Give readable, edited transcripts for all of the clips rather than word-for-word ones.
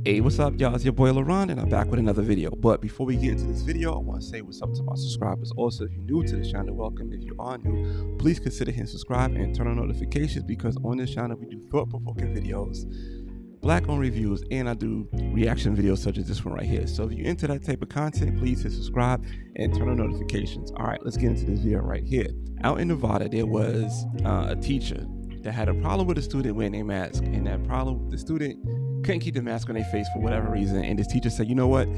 Hey, what's up, y'all? It's your boy LaRon, and I'm back with another video. But before we get into this video, I want to say what's up to my subscribers. Also, if you're new to the channel, welcome. If you are new, please consider hitting subscribe and turn on notifications, because on this channel we do thought-provoking videos, black-owned reviews, and I do reaction videos such as this one right here. So if you're into that type of content, please hit subscribe and turn on notifications. All right, let's get into this video right here. Out in Nevada, there was a teacher that had a problem with a student wearing a mask, and that problem, the student couldn't keep the mask on their face for whatever reason, and this teacher said, you know what,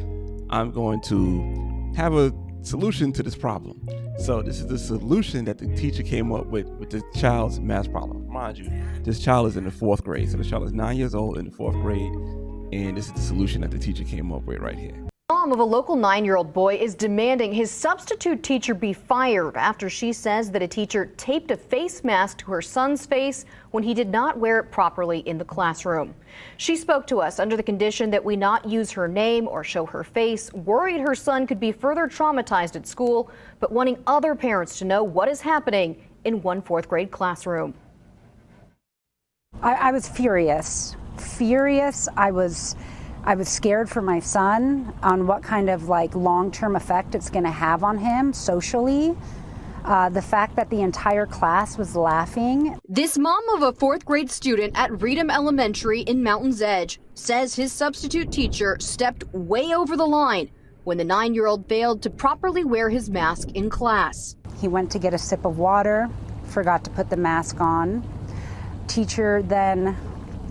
I'm going to have a solution to this problem. So this is the solution that the teacher came up with the child's mask problem. Mind you, this child is in the 4th grade, so the child is 9 years old in the 4th grade, and this is the solution that the teacher came up with right here. Mom of a local 9-year-old boy is demanding his substitute teacher be fired after she says that a teacher taped a face mask to her son's face when he did not wear it properly in the classroom. She spoke to us under the condition that we not use her name or show her face, worried her son could be further traumatized at school, but wanting other parents to know what is happening in one 4th grade classroom. I was furious. I was scared for my son on what kind of long-term effect it's going to have on him socially. The fact that the entire class was laughing. This mom of a 4th grade student at Reedham Elementary in Mountain's Edge says his substitute teacher stepped way over the line when the 9-year-old failed to properly wear his mask in class. He went to get a sip of water, forgot to put the mask on. Teacher then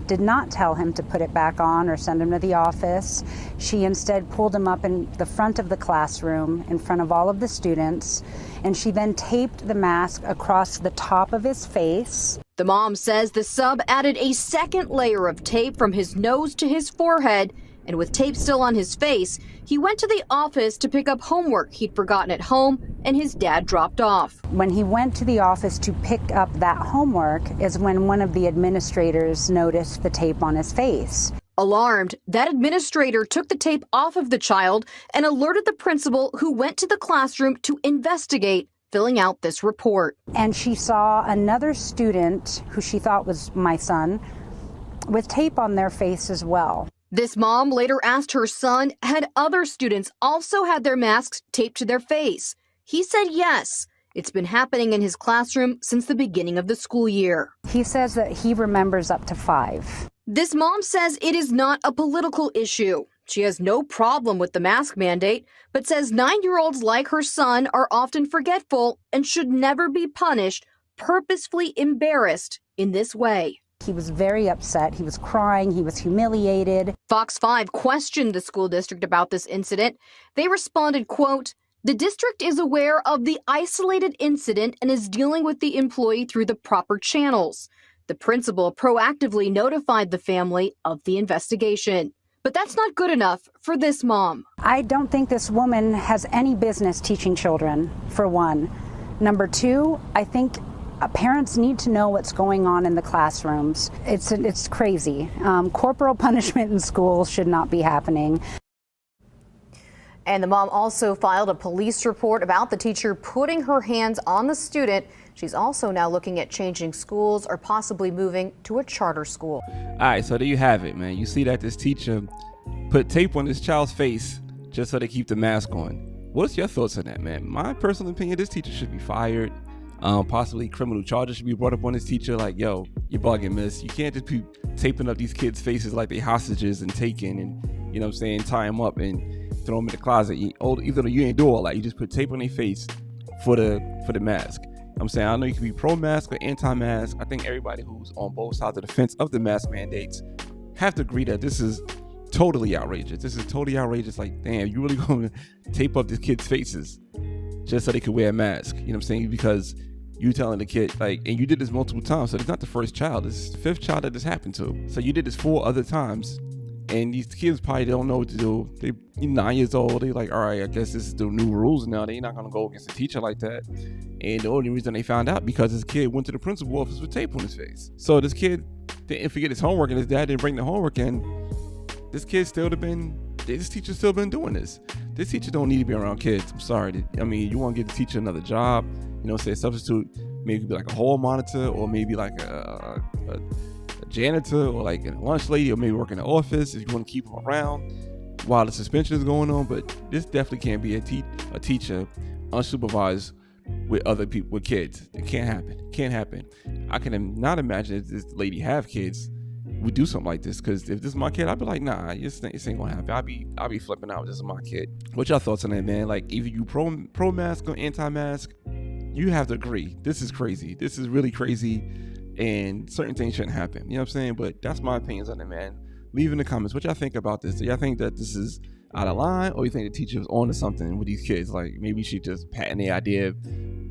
did not tell him to put it back on or send him to the office. She instead pulled him up in the front of the classroom in front of all of the students, and she then taped the mask across the top of his face. The mom says the sub added a second layer of tape from his nose to his forehead, and with tape still on his face, he went to the office to pick up homework he'd forgotten at home and his dad dropped off. When he went to the office to pick up that homework is when one of the administrators noticed the tape on his face. Alarmed, that administrator took the tape off of the child and alerted the principal, who went to the classroom to investigate, filling out this report. And she saw another student who she thought was my son with tape on their face as well. This mom later asked her son had other students also had their masks taped to their face. He said yes. It's been happening in his classroom since the beginning of the school year. He says that he remembers up to 5. This mom says it is not a political issue. She has no problem with the mask mandate, but says 9-year-olds like her son are often forgetful and should never be punished, purposefully embarrassed in this way. He was very upset. He was crying. He was humiliated. Fox 5 questioned the school district about this incident. They responded, quote, "The district is aware of the isolated incident and is dealing with the employee through the proper channels. The principal proactively notified the family of the investigation." But that's not good enough for this mom. I don't think this woman has any business teaching children, for one. Number 2, I think parents need to know what's going on in the classrooms. It's crazy. Corporal punishment in schools should not be happening. And the mom also filed a police report about the teacher putting her hands on the student. She's also now looking at changing schools or possibly moving to a charter school. All right, so there you have it, man. You see that this teacher put tape on this child's face just so they keep the mask on. What's your thoughts on that, man? My personal opinion, this teacher should be fired. Possibly criminal charges should be brought up on this teacher. Like, yo, you're bugging, miss. You can't just be taping up these kids' faces like they hostages and taking and, you know what I'm saying, tie them up and throw them in the closet. Even though you ain't do all that, you just put tape on their face for the mask. I'm saying, I know you can be pro-mask or anti-mask. I think everybody who's on both sides of the fence of the mask mandates have to agree that this is totally outrageous. This is totally outrageous. Like, damn, you really gonna tape up these kids' faces just so they could wear a mask? You know what I'm saying? Because you telling the kid, and you did this multiple times, so it's not the first child, it's the 5th child that this happened to. So you did this 4 other times, and these kids probably don't know what to do. They're 9 years old. They're like, all right, I guess this is the new rules now. They're not gonna go against a teacher like that. And the only reason they found out because this kid went to the principal office with tape on his face. So this kid didn't forget his homework, and his dad didn't bring the homework in. This teacher still been doing this. This teacher don't need to be around kids. I'm sorry. I mean, you want to get the teacher another job, you know, say a substitute, maybe be like a hall monitor, or maybe like a janitor or like a lunch lady or maybe work in the office if you want to keep them around while the suspension is going on. But this definitely can't be a teacher unsupervised with other people, with kids. It can't happen. I can not imagine if this lady have kids would do something like this, because if this is my kid, I'd be like, nah, this ain't gonna happen. I'll be flipping out. This is my kid. What's your thoughts on that, man? Like, either you pro mask or anti-mask, you have to agree. This is crazy. This is really crazy, and certain things shouldn't happen. You know what I'm saying? But that's my opinions on it, man. Leave in the comments what y'all think about this. Do y'all think that this is out of line, or you think the teacher was on to something with these kids? Like, maybe she just patented the idea of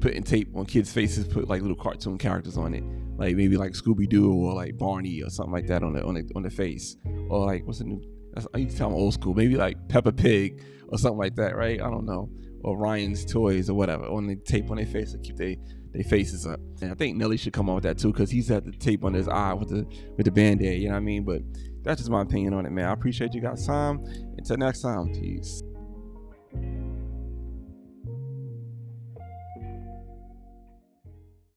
putting tape on kids' faces, put like little cartoon characters on it, like maybe like Scooby-Doo or like Barney or something like that on the face, or like what's the new? You can tell I'm old school. Maybe like Peppa Pig or something like that, right? I don't know. Or Ryan's Toys or whatever on the tape on their face to keep their faces up. And I think Nelly should come on with that too, because he's had the tape on his eye with the Band-Aid. You know what I mean? But that's just my opinion on it, man. I appreciate you guys' time. Until next time, peace.